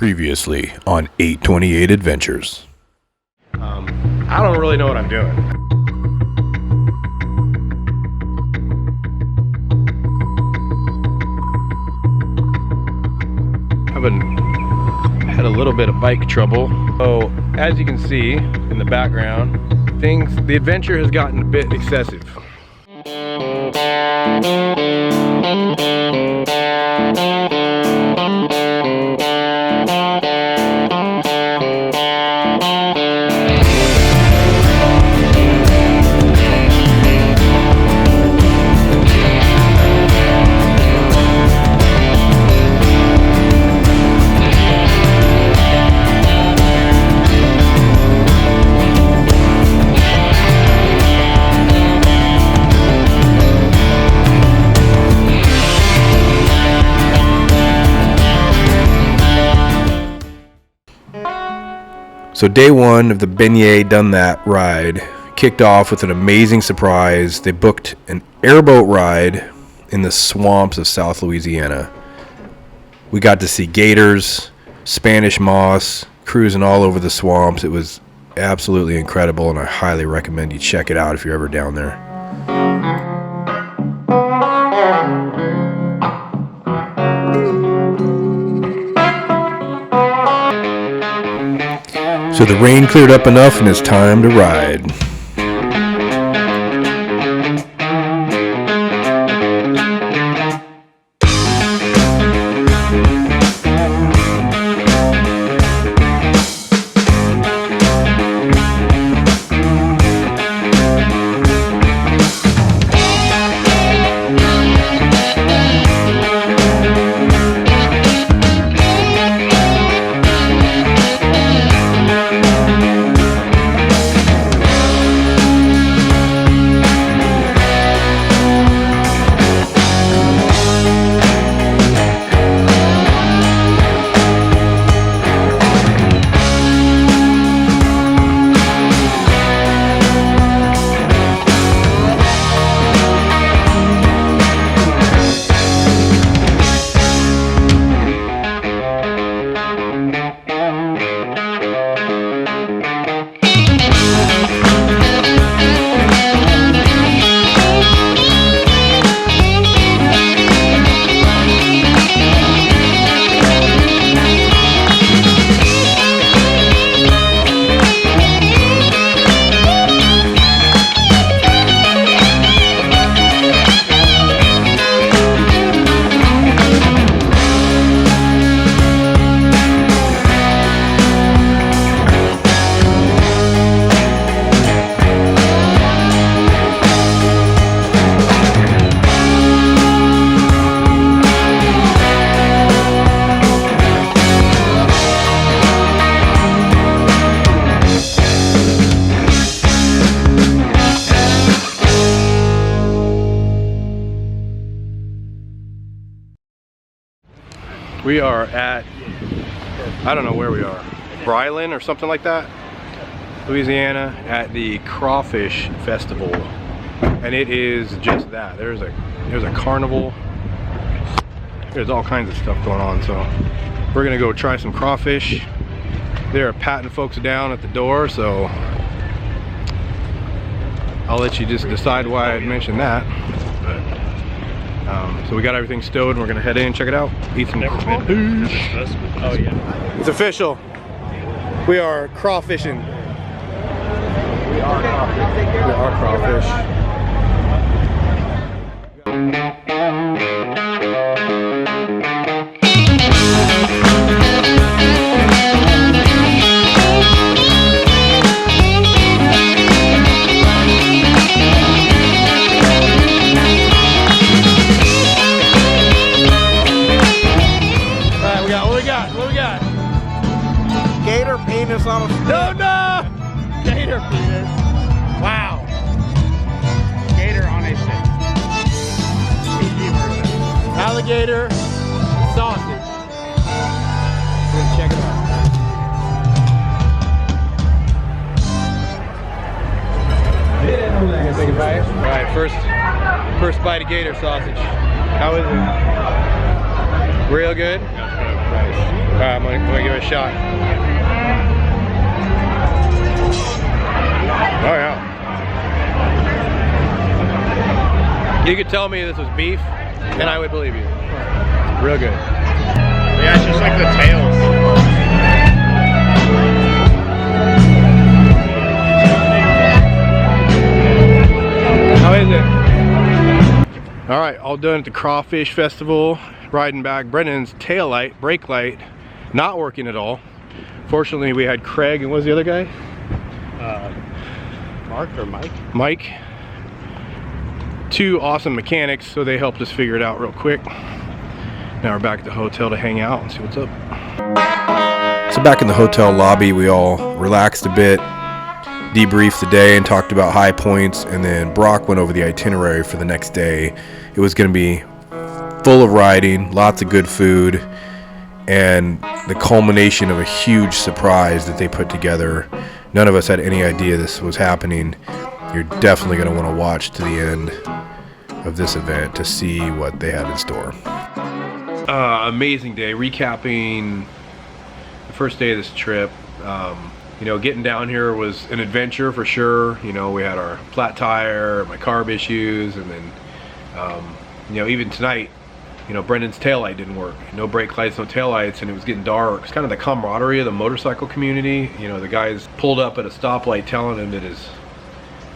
Previously on 828 Adventures. I don't really know what I'm doing. Had a little bit of bike trouble. So as you can see in the background, the adventure has gotten a bit excessive. So day one of the Beignet Done That ride kicked off with an amazing surprise. They booked an airboat ride in the swamps of South Louisiana. We got to see gators, Spanish moss, cruising all over the swamps. It was absolutely incredible, and I highly recommend you check it out if you're ever down there. So the rain cleared up enough and it's time to ride. We are at, I don't know where we are, Bryland or something like that, Louisiana, at the Crawfish Festival, and it is just that. There's a carnival. There's all kinds of stuff going on. So we're gonna go try some crawfish. They're patting folks down at the door, so I'll let you just decide why I mentioned that. So we got everything stowed and we're gonna head in, check it out, eat some crawfish. Oh yeah. It's official. We are crawfishing. We are crawfish. Gator penis on a stick. No! Gator penis. Wow. Gator on a stick. Alligator sausage. We're gonna check it out. Take a bite. All right, first bite of gator sausage. How is it? Real good? Nice. All right, I'm gonna give it a a shot. Oh yeah. You could tell me this was beef, and I would believe you. Real good. Yeah, it's just like the tails. How is it? All right, all done at the Crawfish Festival. Riding back. Brendan's tail light, brake light, not working at all. Fortunately, we had Craig and what was the other guy? Mark or Mike? Mike. Two awesome mechanics, so they helped us figure it out real quick. Now we're back at the hotel to hang out and see what's up. So back in the hotel lobby, we all relaxed a bit, debriefed the day and talked about high points, and then Brock went over the itinerary for the next day. It was going to be full of riding, lots of good food, and the culmination of a huge surprise that they put together. None of us had any idea this was happening. You're definitely going to want to watch to the end of this event to see what they had in store. Amazing day. Recapping the first day of this trip. You know, getting down here was an adventure for sure. You know, we had our flat tire, my carb issues, and then, you know, even tonight, you know, Brendan's taillight didn't work. No brake lights, no taillights, and it was getting dark. It's kind of the camaraderie of the motorcycle community. You know, the guys pulled up at a stoplight telling him that his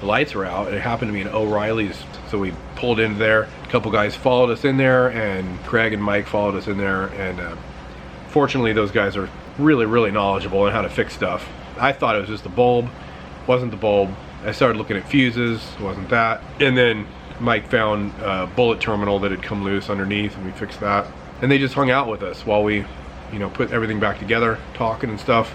lights were out. It happened to be an O'Reilly's, so we pulled into there. A couple guys followed us in there, and Craig and Mike followed us in there, and fortunately those guys are really knowledgeable on how to fix stuff. I thought it was just the bulb. Wasn't the bulb. I started looking at fuses. Wasn't that. And then Mike found a bullet terminal that had come loose underneath, and we fixed that. And they just hung out with us while we, you know, put everything back together, talking and stuff.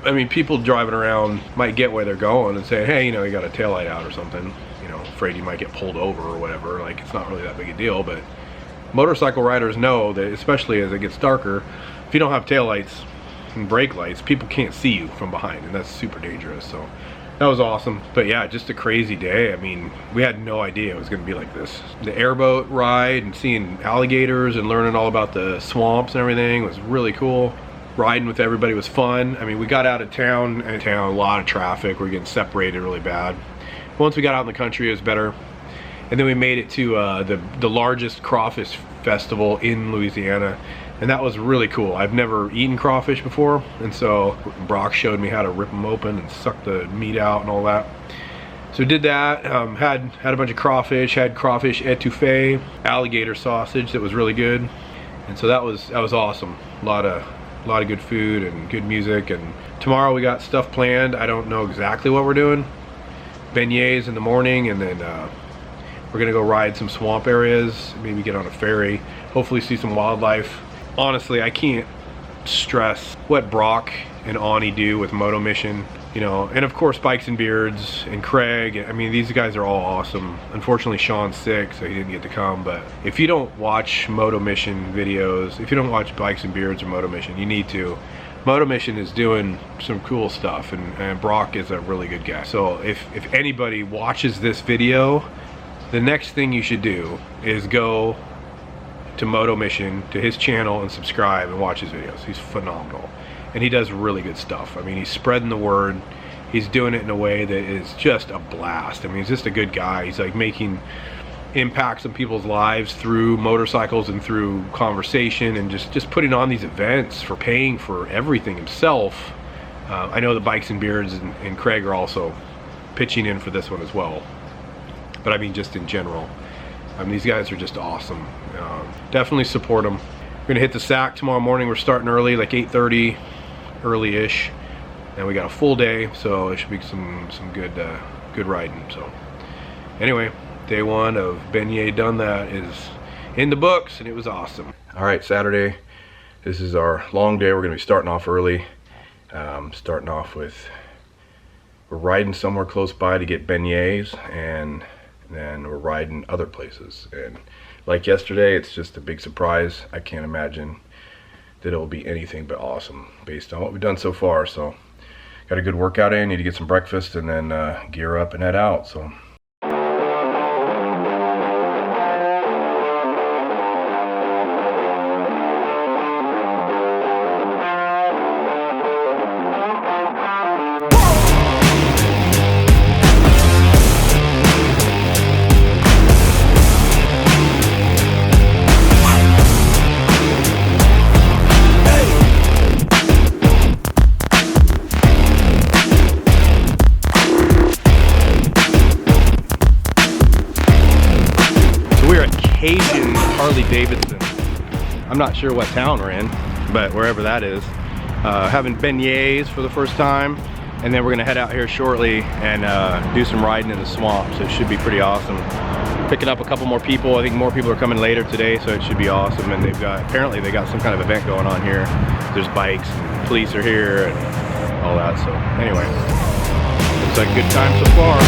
I mean, people driving around might get where they're going and say, hey, you know, you got a taillight out or something, you know, afraid you might get pulled over or whatever. Like, it's not really that big a deal, but motorcycle riders know that, especially as it gets darker, if you don't have taillights and brake lights, people can't see you from behind, and that's super dangerous. So that was awesome. But yeah, just a crazy day. I mean, we had no idea it was going to be like this. The airboat ride and seeing alligators and learning all about the swamps and everything was really cool. Riding with everybody was fun. I mean, we got out of town, a lot of traffic. We were getting separated really bad. Once we got out in the country, it was better. And then we made it to the largest crawfish festival in Louisiana, and that was really cool. I've never eaten crawfish before, and so Brock showed me how to rip them open and suck the meat out and all that. So did that. Had a bunch of crawfish. Had crawfish etouffee, alligator sausage that was really good, and so that was awesome. A lot of good food and good music. And tomorrow we got stuff planned. I don't know exactly what we're doing. Beignets in the morning, and then we're gonna go ride some swamp areas, maybe get on a ferry, hopefully see some wildlife. Honestly, I can't stress what Brock and Ani do with Motomission, you know, and of course Bikes and Beards and Craig. I mean, these guys are all awesome. Unfortunately, Sean's sick, so he didn't get to come, but if you don't watch Motomission videos, if you don't watch Bikes and Beards or Motomission, you need to. Motomission is doing some cool stuff, and Brock is a really good guy. So if anybody watches this video, the next thing you should do is go to Motomission, to his channel, and subscribe and watch his videos. He's phenomenal, and he does really good stuff. I mean, he's spreading the word. He's doing it in a way that is just a blast. I mean, he's just a good guy. He's like making impacts on people's lives through motorcycles and through conversation, and just putting on these events, for paying for everything himself. I know the Bikes and Beards and Craig are also pitching in for this one as well. But I mean, just in general, I mean, these guys are just awesome. Definitely support them. We're gonna hit the sack tomorrow morning. We're starting early, like 8:30, early-ish, and we got a full day, so it should be some good riding. So anyway, day one of Beignet Done That is in the books, and it was awesome. All right, Saturday. This is our long day. We're gonna be starting off early. Starting off with, we're riding somewhere close by to get beignets, and then we're riding other places. And like yesterday, it's just a big surprise. I can't imagine that it will be anything but awesome based on what we've done so far. So got a good workout in, need to get some breakfast, and then gear up and head out. So Davidson. I'm not sure what town we're in, but wherever that is. Having beignets for the first time, and then we're gonna head out here shortly and do some riding in the swamp, so it should be pretty awesome. Picking up a couple more people. I think more people are coming later today, so it should be awesome. And apparently they got some kind of event going on here. There's bikes, and police are here, and all that. So anyway, looks like a good time so far.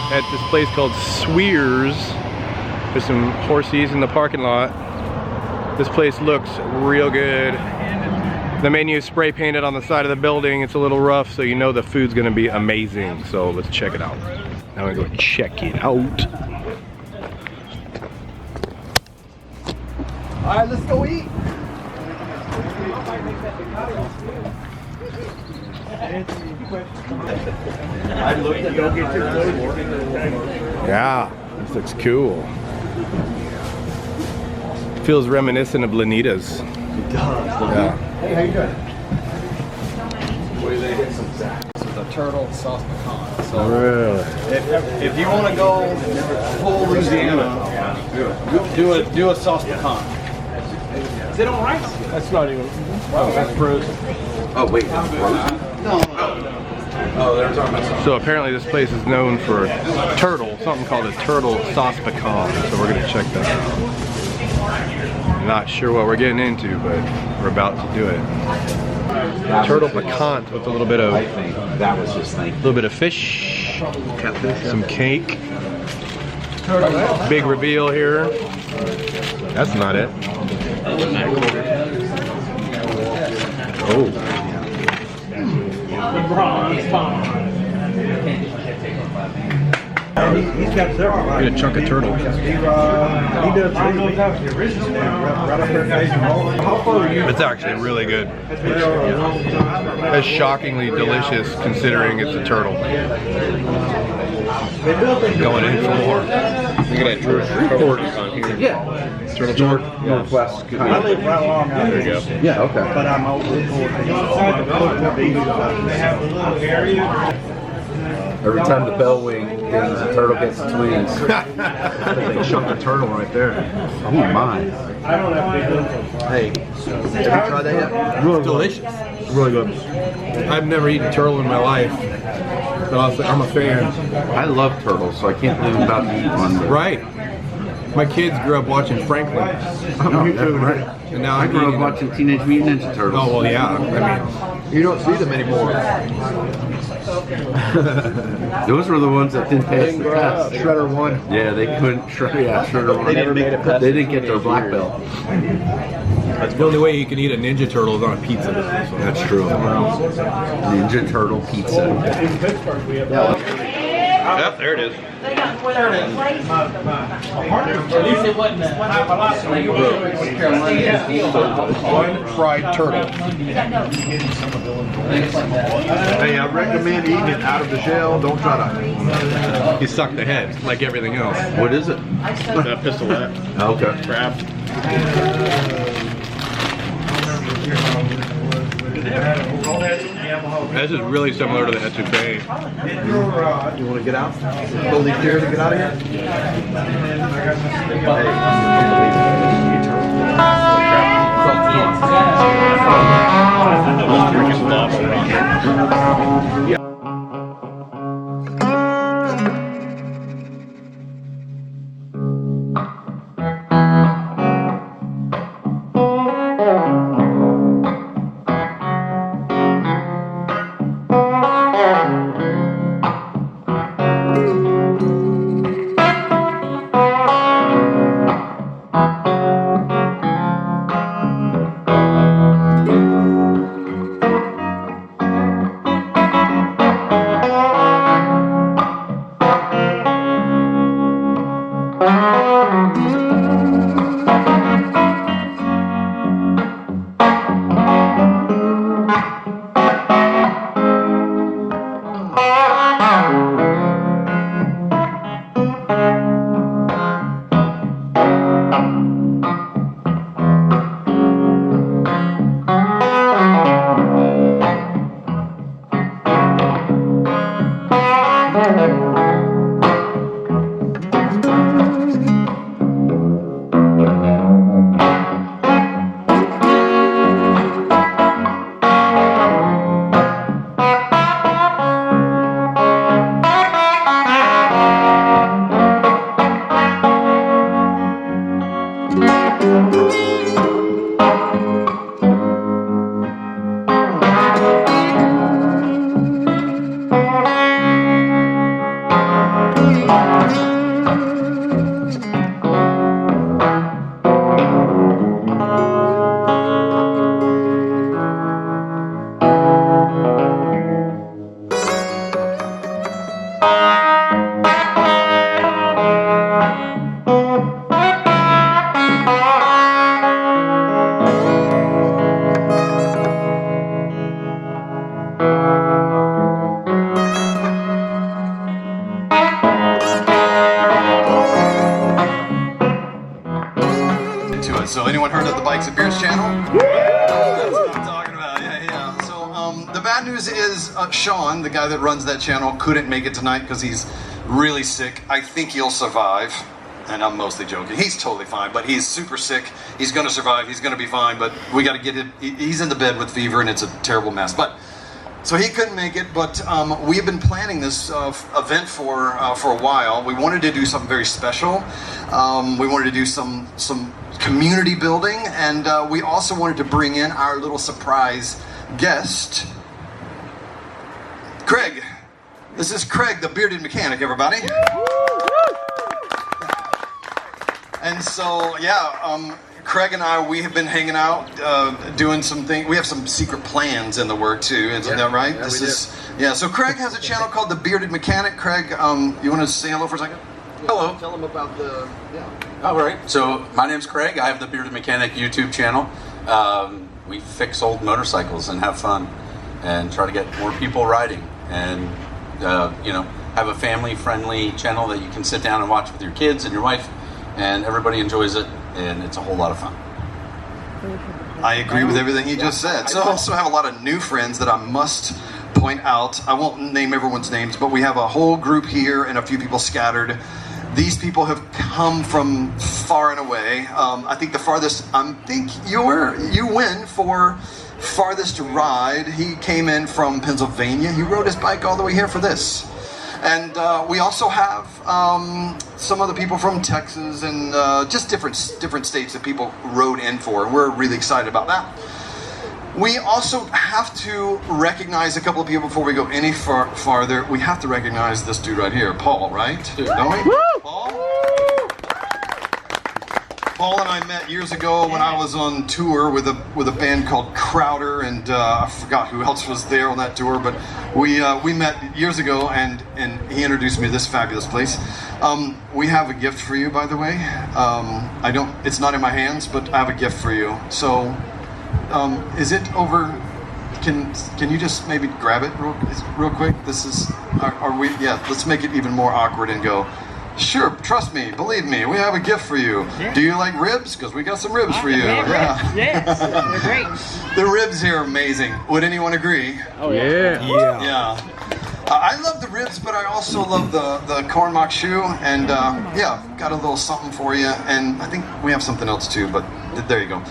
At this place called Swears. There's some horsies in the parking lot. This place looks real good. The menu is spray painted on the side of the building. It's a little rough, so you know the food's gonna be amazing. So let's check it out. Now we're gonna go check it out. All right, let's go eat. Yeah, this looks cool. Feels reminiscent of Lanita's. It does. Yeah. Hey, how you doing? This is a turtle sauce pecan. So Really? if you want to go full Louisiana, do a sauce pecan. Is it on rice? That's not even. Oh, that's frozen. Oh, wait. No. Oh, they're talking about something. So apparently this place is known for turtle, something called a turtle sauce pecan. So we're gonna check that out. Not sure what we're getting into, but we're about to do it. Turtle pecan with a little bit of That was just like fish, some cake. Big reveal here. That's not it. Oh. He's got several. Get a chunk of turtle. He does. It's actually really good. It's shockingly delicious considering it's a turtle. Going in for more. Look at that torque on here. Yeah. Turtle torque. Northwest. I live right along out There you go. Yeah, okay. but I'm over They have a little area. Every time the bell wings, the turtle gets its wings. They chunk a turtle right there. Oh my. I don't have big little. Hey, have you tried that yet? Really delicious. Really good. I've never eaten turtle in my life, but I'm a fan. I love turtles, so I can't believe I'm about to eat one. But Right. My kids grew up watching Franklin, Oh, that's right. and now I I'm grew eating up them. watching Teenage Mutant Ninja Turtles. Oh well, yeah. I mean, You don't see them anymore. Those were the ones that didn't pass the test. Shredder 1. Yeah, they couldn't. Shredder 1. They didn't make it past They didn't get their black belt. the only way you can eat a Ninja Turtle is on a pizza. That's true. Ninja Turtle pizza. Yep, there it is. One fried turtle. Hey, I recommend eating it out of the shell. Don't try to. He sucked the head, like everything else. What is it? Pistolette. Okay. Crab. This is really similar to the etouffee. You want to get out? Go leave here to get out of here? Freaking lava rock. So anyone heard of the Bikes and Beers channel? That's what I'm talking about, yeah. So the bad news is Sean, the guy that runs that channel, couldn't make it tonight because he's really sick. I think he'll survive, and I'm mostly joking. He's totally fine, but he's super sick. He's gonna survive, he's gonna be fine, but we gotta get him, he's in the bed with fever and it's a terrible mess. But so he couldn't make it, but we've been planning this event for a while. We wanted to do something very special. We wanted to do some community building, and we also wanted to bring in our little surprise guest, Craig. This is Craig, the bearded mechanic, everybody. And so, yeah, Craig and I, we have been hanging out, doing some things. We have some secret plans in the work too, isn't that right? Yeah, so Craig has a channel called The Bearded Mechanic. Craig, you want to say hello for a second? Hello. Tell them about the, All right. So my name's Craig. I have the Bearded Mechanic YouTube channel. We fix old motorcycles and have fun and try to get more people riding and, have a family-friendly channel that you can sit down and watch with your kids and your wife, and everybody enjoys it, and it's a whole lot of fun. I agree with everything you just said. So I also have a lot of new friends that I must point out. I won't name everyone's names, but we have a whole group here and a few people scattered. These people have come from far and away. I think the farthest, you win for farthest ride. He came in from Pennsylvania. He rode his bike all the way here for this. And we also have some other people from Texas and just different states that people rode in for. And we're really excited about that. We also have to recognize a couple of people before we go any farther. We have to recognize this dude right here, Paul, right? Don't we? Woo! Paul? Paul and I met years ago when I was on tour with a band called Crowder, and I forgot who else was there on that tour, but we met years ago, and he introduced me to this fabulous place. We have a gift for you, by the way. It's not in my hands, but I have a gift for you. So, is it over? Can you just maybe grab it real quick? This is, yeah, let's make it even more awkward and go, sure, trust me, believe me, we have a gift for you. Yeah. Do you like ribs? Because we got some ribs for you. Yeah. Yes, they're great. The ribs here are amazing. Would anyone agree? Oh yeah. I love the ribs, but I also love the corn mock shoe, and yeah, got a little something for you, and I think we have something else too, but there you go.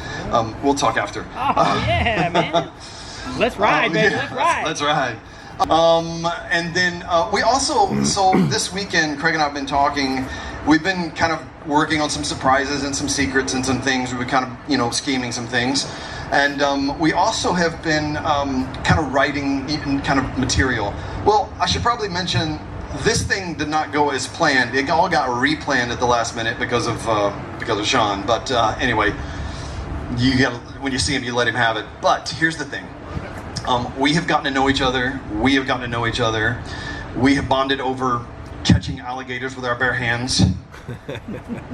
We'll talk after. Oh yeah, man. Let's ride, baby. Yeah, let's ride. Let's ride. And then we also, so this weekend, Craig and I have been talking. We've been kind of working on some surprises and some secrets and some things. We've been kind of, scheming some things. And we also have been kind of writing kind of material. Well, I should probably mention, this thing did not go as planned. It all got replanned at the last minute because of Sean. But anyway, when you see him, you let him have it. But here's the thing. We have gotten to know each other. We have gotten to know each other. We have bonded over catching alligators with our bare hands.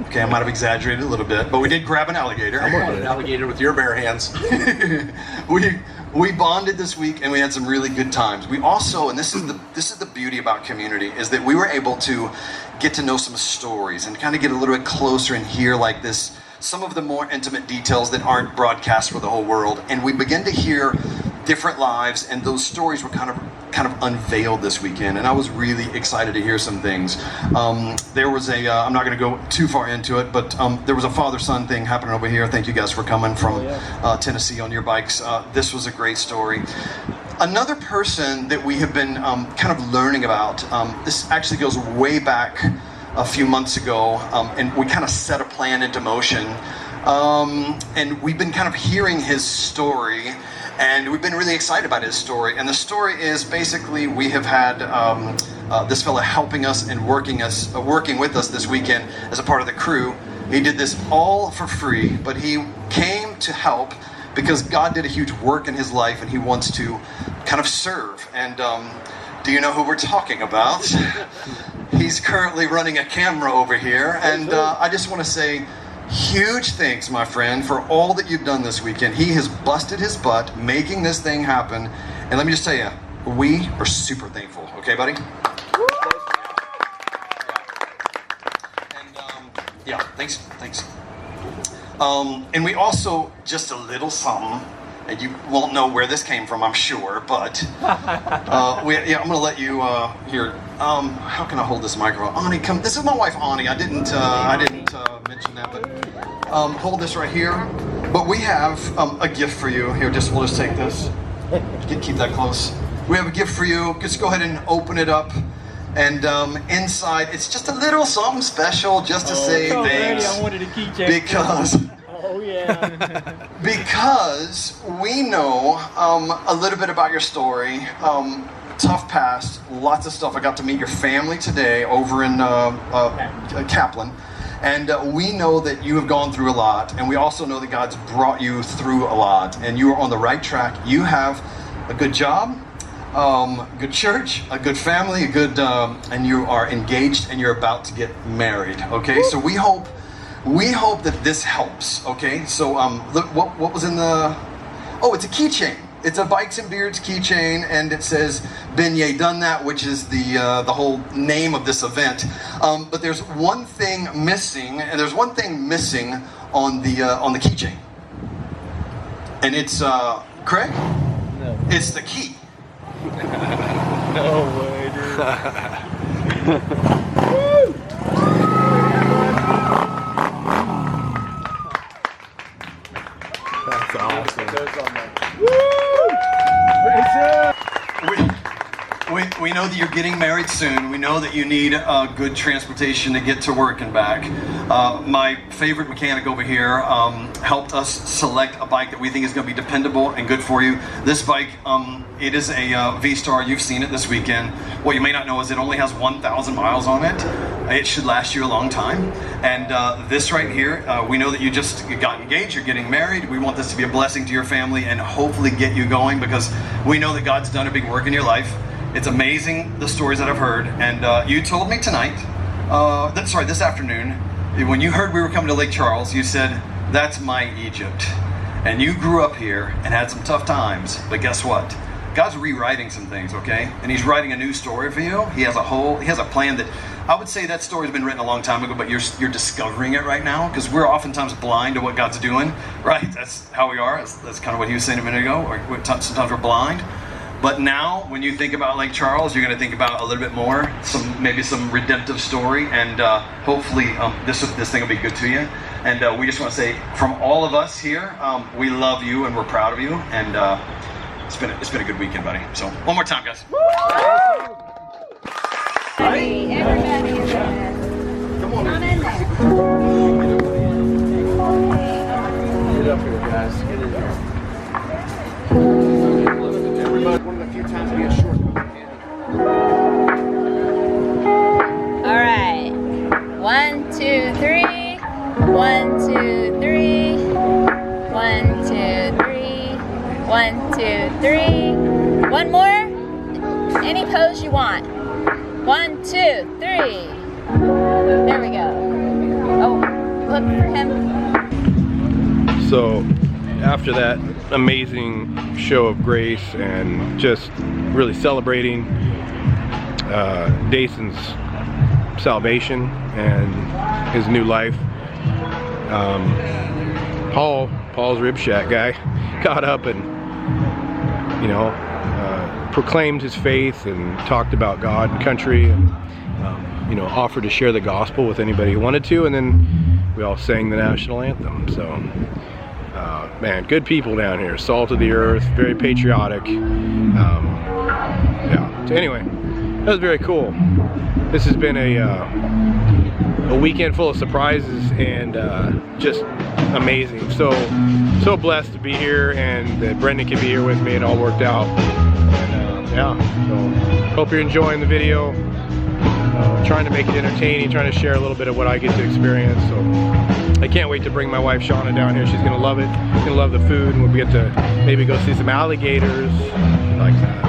Okay, I might have exaggerated a little bit, but we did grab an alligator. I wanted an alligator with your bare hands. We bonded this week, and we had some really good times. We also, and this is the beauty about community, is that we were able to get to know some stories and kind of get a little bit closer and hear like this, some of the more intimate details that aren't broadcast for the whole world. And we began to hear different lives, and those stories were kind of unveiled this weekend, and I was really excited to hear some things. There was I'm not going to go too far into it, but there was a father-son thing happening over here. Thank you guys for coming from Tennessee on your bikes. This was a great story. Another person that we have been kind of learning about, this actually goes way back a few months ago, and we kind of set a plan into motion, and we've been kind of hearing his story. And we've been really excited about his story. And the story is basically we have had this fella helping us and working with us this weekend as a part of the crew. He did this all for free, but he came to help because God did a huge work in his life, and he wants to kind of serve. And do you know who we're talking about? He's currently running a camera over here, and I just want to say, huge thanks, my friend, for all that you've done this weekend. He has busted his butt making this thing happen. And let me just tell you, we are super thankful. Okay, buddy? And yeah, thanks. And we also, just a little something, and you won't know where this came from, I'm sure, but I'm going to let you here. How can I hold this microphone? Ani, come. This is my wife, Ani. I didn't mention that, but hold this right here. But we have a gift for you. Here, we'll just take this. Keep that close. We have a gift for you. Just go ahead and open it up. And inside, it's just a little something special, just to say thanks. I wanted a keychain. Because we know a little bit about your story. Tough past, lots of stuff. I got to meet your family today over in Kaplan, and we know that you have gone through a lot, and we also know that God's brought you through a lot, and you are on the right track. You have a good job, good church, a good family, and you are engaged, and you're about to get married. Okay, so we hope that this helps. Okay, so look, what was in the? Oh, it's a keychain. It's a Bikes and Beards keychain, and it says "Been Ye Done That," which is the whole name of this event. But there's one thing missing, and there's one thing missing on the keychain, and it's Craig. No. It's the key. No way, dude. That's awesome. We know that you're getting married soon. We know that you need good transportation to get to work and back. My favorite mechanic over here helped us select a bike that we think is going to be dependable and good for you. This bike, it is a V-Star. You've seen it this weekend. What you may not know is it only has 1,000 miles on it, It should last you a long time. And this right here, we know that you just got engaged, you're getting married. We want this to be a blessing to your family and hopefully get you going, because we know that God's done a big work in your life. It's amazing, the stories that I've heard. And you told me tonight, this afternoon, when you heard we were coming to Lake Charles, you said, that's my Egypt. And you grew up here and had some tough times, but guess what? God's rewriting some things, okay? And he's writing a new story for you. He has a plan that, I would say that story's been written a long time ago, but you're discovering it right now, because we're oftentimes blind to what God's doing, right? That's how we are. That's kind of what he was saying a minute ago. Or sometimes we're blind. But now, when you think about Lake Charles, you're going to think about a little bit more, maybe some redemptive story, and hopefully this thing will be good to you. And we just want to say, from all of us here, we love you and we're proud of you. And it's been a good weekend, buddy. So one more time, guys. Come on in there. Get up here, guys. Get in here. One of the few times we get short. All right. 1, 2, 3. 1, 2, 3. 1, 2, 3. 1, 2, 3. One more. Any pose you want. 1, 2, 3. There we go. Oh, look for him. So after that amazing show of grace and just really celebrating Dason's salvation and his new life, Paul's Rib Shack guy got up and, you know, proclaimed his faith and talked about God and country, and you know, offered to share the gospel with anybody who wanted to, and then we all sang the national anthem. So man, good people down here, salt of the earth, very patriotic. Yeah, so anyway, that was very cool. This has been a weekend full of surprises and just amazing. So blessed to be here, and that Brendan can be here with me. It all worked out. Yeah, so hope you're enjoying the video. Trying to make it entertaining, trying to share a little bit of what I get to experience. So I can't wait to bring my wife Shauna down here. She's gonna love it. She's gonna love the food, and we'll get to maybe go see some alligators like that.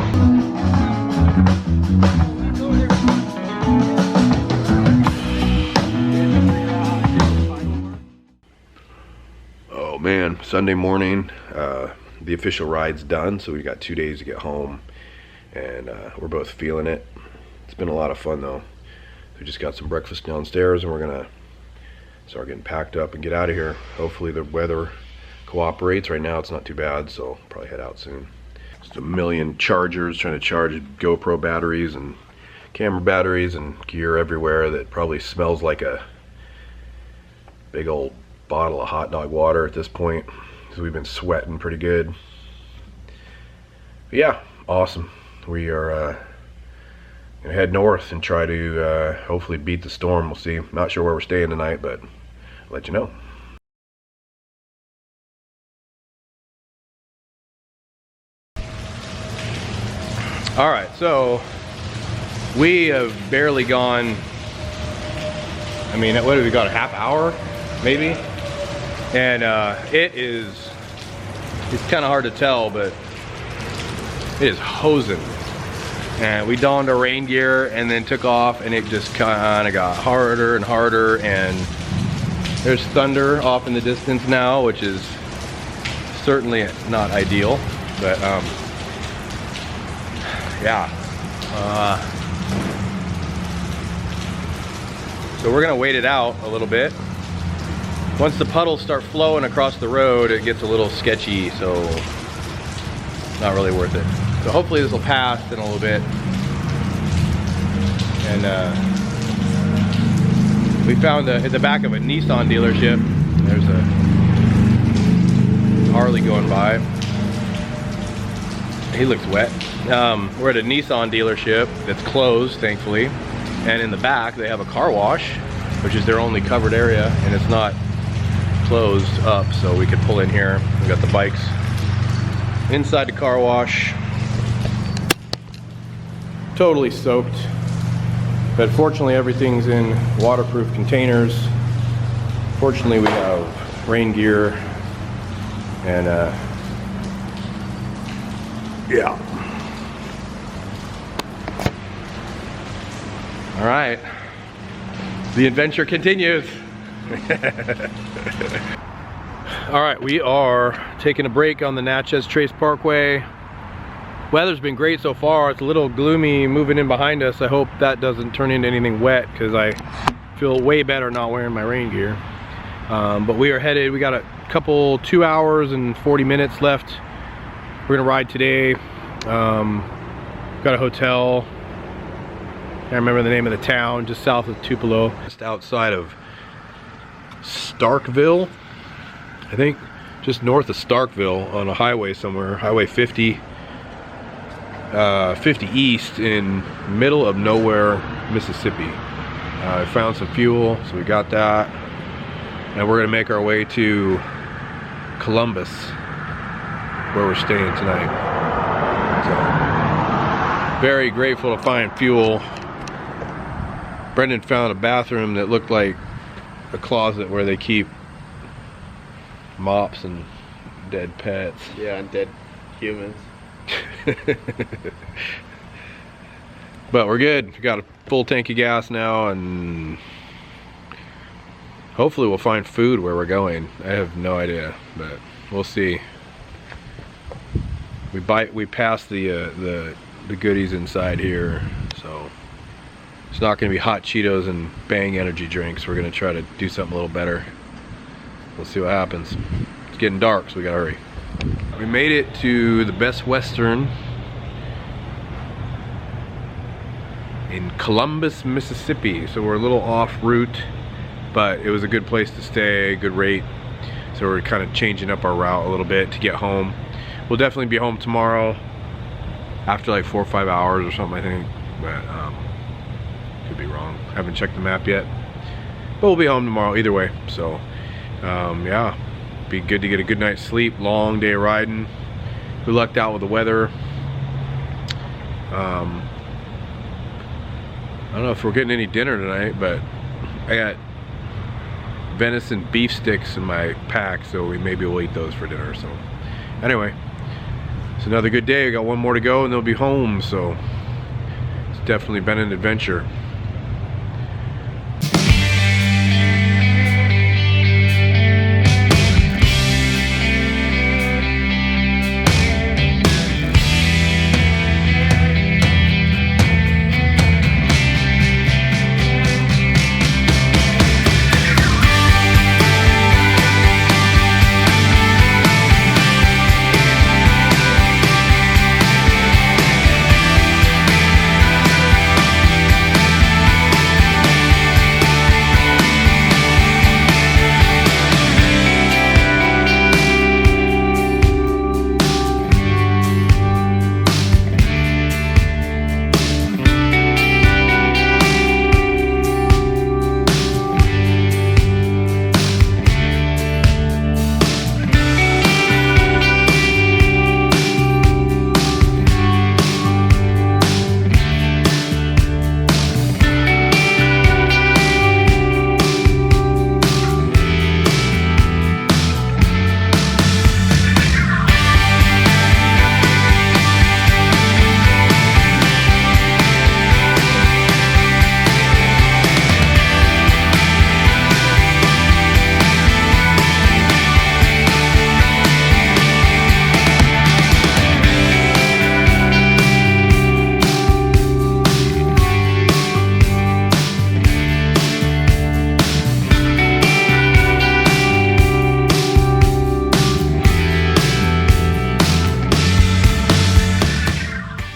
Oh man, Sunday morning, the official ride's done, so we got 2 days to get home, and we're both feeling it. It's been a lot of fun though. We just got some breakfast downstairs, and we're gonna start getting packed up and get out of here. Hopefully the weather cooperates. Right now it's not too bad, so I'll probably head out soon. Just a million chargers trying to charge GoPro batteries and camera batteries and gear everywhere that probably smells like a big old bottle of hot dog water at this point, because we've been sweating pretty good. But yeah, awesome. We are gonna head north and try to hopefully beat the storm. We'll see. Not sure where we're staying tonight, but I'll let you know. All right, so we have barely gone, I mean, what have we got, a half hour maybe? And it's kind of hard to tell, but it is hosing. And we donned our rain gear and then took off, and it just kind of got harder and harder, and there's thunder off in the distance now, which is certainly not ideal, but yeah. So we're gonna wait it out a little bit. Once the puddles start flowing across the road, it gets a little sketchy, so not really worth it. So hopefully this will pass in a little bit. And we found at the back of a Nissan dealership, there's a Harley going by. He looks wet. We're at a Nissan dealership that's closed, thankfully. And in the back, they have a car wash, which is their only covered area, and it's not closed up, so we could pull in here. We got the bikes inside the car wash. Totally soaked. But fortunately everything's in waterproof containers. Fortunately we have rain gear and yeah. All right, the adventure continues. All right, we are taking a break on the Natchez Trace Parkway. Weather's been great so far. It's a little gloomy moving in behind us. I hope that doesn't turn into anything wet because I feel way better not wearing my rain gear. But we are headed, we got a couple 2 hours and 40 minutes left. We're gonna ride today. Got a hotel. I remember the name of the town, just south of Tupelo. Just outside of Starkville, I think, just north of Starkville on a highway somewhere, Highway 50. 50 East in middle of nowhere, Mississippi. I found some fuel, so we got that. And we're gonna make our way to Columbus, where we're staying tonight. So, very grateful to find fuel. Brendan found a bathroom that looked like a closet where they keep mops and dead pets. Yeah, and dead humans. But we're good. We got a full tank of gas now, and hopefully we'll find food where we're going. I have no idea, but we'll see. We passed the goodies inside here, so it's not going to be hot Cheetos and Bang energy drinks. We're going to try to do something a little better. We'll see what happens. It's getting dark, so we gotta hurry. We made it to the Best Western in Columbus, Mississippi. So we're a little off route, but it was a good place to stay, good rate. So we're kind of changing up our route a little bit to get home. We'll definitely be home tomorrow after like 4 or 5 hours or something, I think. But could be wrong. Haven't checked the map yet. But we'll be home tomorrow either way. So yeah, be good to get a good night's sleep. Long day of riding. We lucked out with the weather. I don't know if we're getting any dinner tonight, but I got venison beef sticks in my pack, so maybe we'll eat those for dinner. So anyway, it's another good day. I got one more to go and they'll be home, so it's definitely been an adventure.